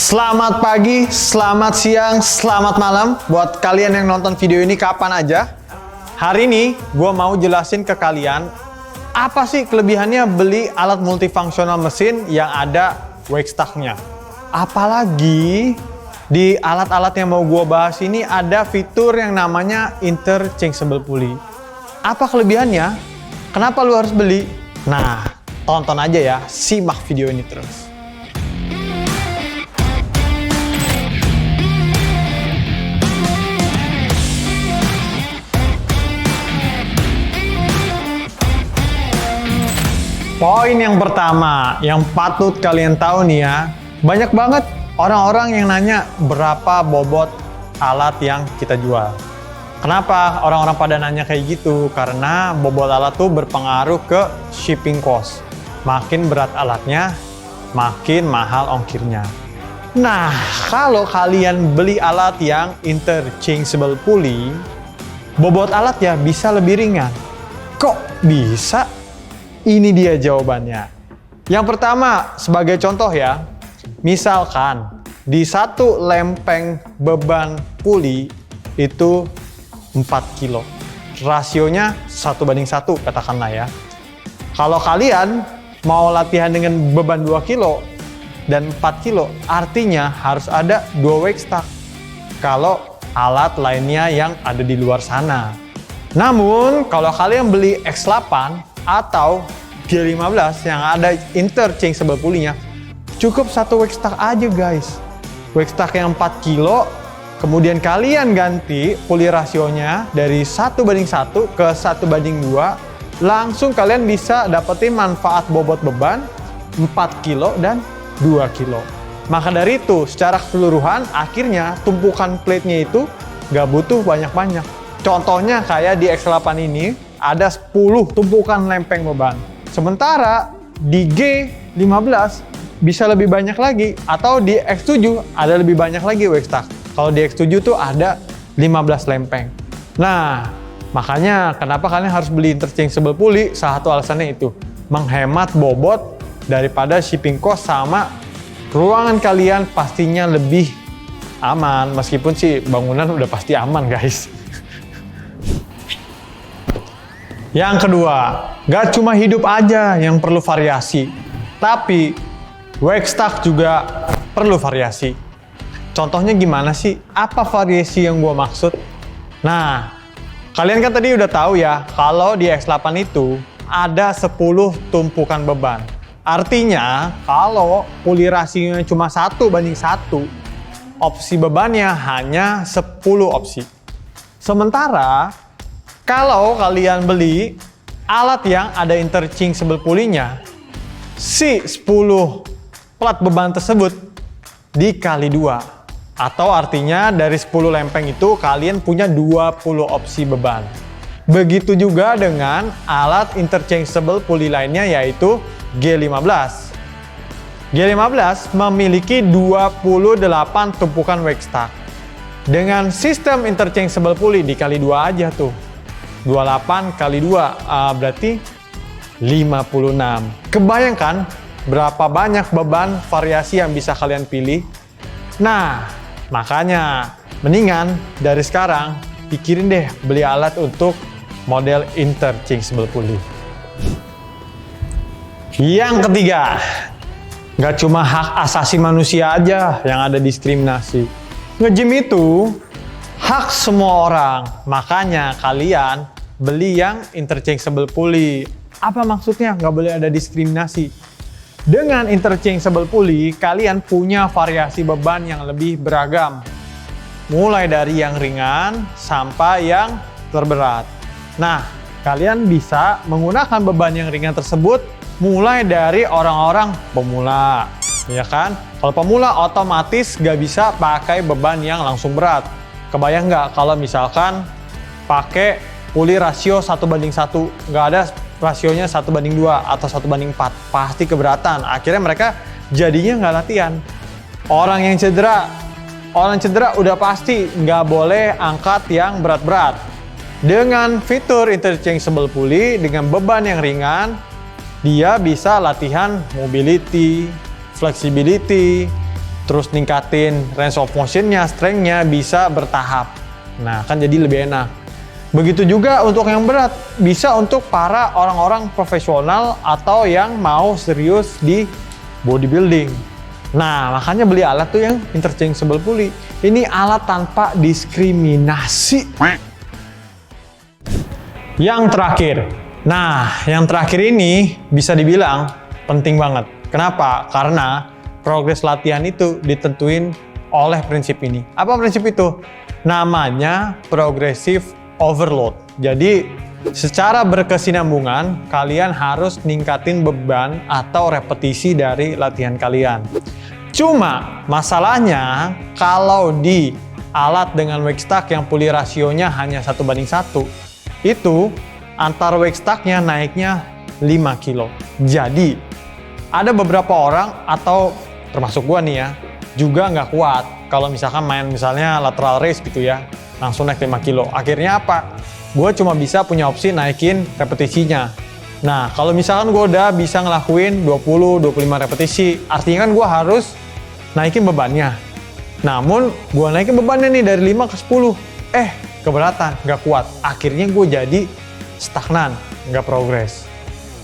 Selamat pagi, selamat siang, selamat malam buat kalian yang nonton video ini kapan aja. Hari ini gue mau jelasin ke kalian apa sih kelebihannya beli alat multifungsional mesin yang ada wake stack-nya. Apalagi di alat-alat yang mau gue bahas ini ada fitur yang namanya interchangeable pulley. Apa kelebihannya? Kenapa lu harus beli? Nah, tonton aja ya, simak video ini terus. Poin yang pertama, yang patut kalian tahu nih ya, banyak banget orang-orang yang nanya berapa bobot alat yang kita jual. Kenapa orang-orang pada nanya kayak gitu? Karena bobot alat tuh berpengaruh ke shipping cost. Makin berat alatnya, makin mahal ongkirnya. Nah, kalau kalian beli alat yang interchangeable pulley, bobot alat ya bisa lebih ringan. Kok bisa? Ini dia jawabannya. Yang pertama, sebagai contoh ya, misalkan di satu lempeng beban puli itu 4 kilo. Rasionya 1:1 katakanlah ya. Kalau kalian mau latihan dengan beban 2 kilo dan 4 kilo, artinya harus ada 2 wake stack. Kalau alat lainnya yang ada di luar sana. Namun, kalau kalian beli X8 atau G15 yang ada interchangeable pulley-nya, cukup satu wake stack aja guys. Wake stack yang 4 kilo, kemudian kalian ganti pulley rasionya dari 1:1 ke 1:2, langsung kalian bisa dapetin manfaat bobot beban 4 kilo dan 2 kilo. Maka dari itu, secara keseluruhan, akhirnya tumpukan plate-nya itu nggak butuh banyak-banyak. Contohnya kayak di X8 ini, ada 10 tumpukan lempeng beban. Sementara di G15 bisa lebih banyak lagi, atau di X7 ada lebih banyak lagi wake stack. Kalau di X7 tuh ada 15 lempeng. Nah, makanya kenapa kalian harus beli interchangeable pulley? Salah satu alasannya itu, menghemat bobot daripada shipping cost, sama ruangan kalian pastinya lebih aman. Meskipun sih bangunan udah pasti aman guys. Yang kedua, gak cuma hidup aja yang perlu variasi, tapi wake stack juga perlu variasi. Contohnya gimana sih? Apa variasi yang gue maksud? Nah, kalian kan tadi udah tahu ya, kalau di X8 itu ada 10 tumpukan beban. Artinya, kalau pulley rasionya cuma 1:1, opsi bebannya hanya 10 opsi. Sementara, kalau kalian beli alat yang ada interchangeable pulley-nya, si 10 plat beban tersebut dikali 2. Atau artinya dari 10 lempeng itu kalian punya 20 opsi beban. Begitu juga dengan alat interchangeable pulley lainnya, yaitu G15. G15 memiliki 28 tumpukan wake stack. Dengan sistem interchangeable pulley dikali 2 aja tuh. 28 kali 2 berarti 56. Kebayangkan berapa banyak beban variasi yang bisa kalian pilih? Nah, makanya mendingan dari sekarang pikirin deh beli alat untuk model interchangeable pulley. Yang ketiga, nggak cuma hak asasi manusia aja yang ada diskriminasi. Nge-gym itu hak semua orang, makanya kalian beli yang interchangeable pulley. Apa maksudnya nggak boleh ada diskriminasi? Dengan interchangeable pulley, kalian punya variasi beban yang lebih beragam. Mulai dari yang ringan sampai yang terberat. Nah, kalian bisa menggunakan beban yang ringan tersebut mulai dari orang-orang pemula. Ya kan? Kalau pemula otomatis nggak bisa pakai beban yang langsung berat. Kebayang nggak kalau misalkan pakai pulley rasio 1:1, nggak ada rasionya 1:2 atau 1:4, pasti keberatan. Akhirnya mereka jadinya nggak latihan. Orang cedera udah pasti nggak boleh angkat yang berat-berat. Dengan fitur interchangeable pulley dengan beban yang ringan, dia bisa latihan mobility, flexibility, terus ningkatin range of motion-nya, strength-nya bisa bertahap. Nah, kan jadi lebih enak. Begitu juga untuk yang berat, bisa untuk para orang-orang profesional atau yang mau serius di bodybuilding. Nah, makanya beli alat tuh yang interchangeable pulley. Ini alat tanpa diskriminasi. Yang terakhir. Nah, yang terakhir ini bisa dibilang penting banget. Kenapa? Karena progres latihan itu ditentuin oleh prinsip ini. Apa prinsip itu? Namanya progressive overload. Jadi, secara berkesinambungan, kalian harus ningkatin beban atau repetisi dari latihan kalian. Cuma, masalahnya kalau di alat dengan weight stack yang pulley rasionya hanya 1:1, itu antar weight stack-nya naiknya 5 kilo. Jadi, ada beberapa orang atau termasuk gua nih ya, juga nggak kuat kalau misalkan main misalnya lateral raise gitu ya, langsung naik 5 kilo. Akhirnya apa? Gue cuma bisa punya opsi naikin repetisinya. Nah, kalau misalkan gue udah bisa ngelakuin 20-25 repetisi, artinya kan gue harus naikin bebannya. Namun, gue naikin bebannya nih dari 5 ke 10. Keberatan, nggak kuat. Akhirnya gue jadi stagnan, nggak progres.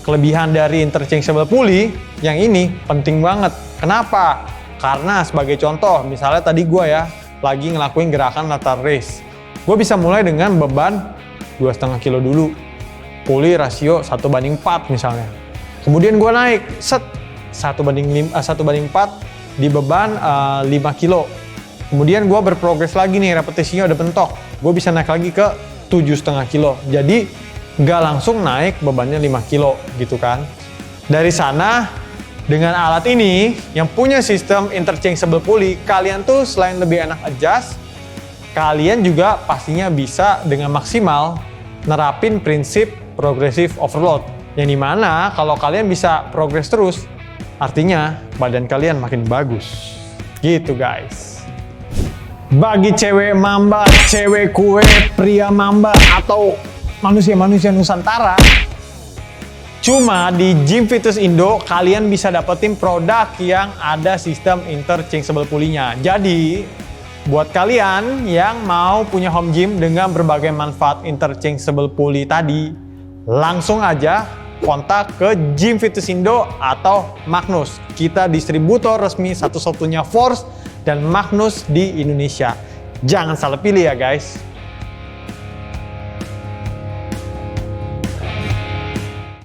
Kelebihan dari interchangeable pulley yang ini penting banget. Kenapa? Karena sebagai contoh, misalnya tadi gue ya, lagi ngelakuin gerakan lateral raise. Gue bisa mulai dengan beban 2,5 kilo dulu. Pulley rasio 1:4 misalnya. Kemudian gue naik, 1:4 di beban 5 kilo. Kemudian gue berprogres lagi nih, repetisinya udah bentok. Gue bisa naik lagi ke 7,5 kilo. Jadi nggak langsung naik bebannya 5 kilo gitu kan. Dari sana, dengan alat ini yang punya sistem interchangeable pulley, kalian tuh selain lebih enak adjust, kalian juga pastinya bisa dengan maksimal nerapin prinsip progressive overload. Yang dimana kalau kalian bisa progress terus, artinya badan kalian makin bagus. Gitu guys. Bagi cewek mamba, cewek kue, pria mamba, atau manusia-manusia Nusantara, cuma di Gym Fitness Indo kalian bisa dapetin produk yang ada sistem interchangeable pulley-nya. Jadi, buat kalian yang mau punya home gym dengan berbagai manfaat interchangeable pulley tadi, langsung aja kontak ke Gym Fitness Indo atau Magnus. Kita distributor resmi satu-satunya Force dan Magnus di Indonesia. Jangan salah pilih ya guys.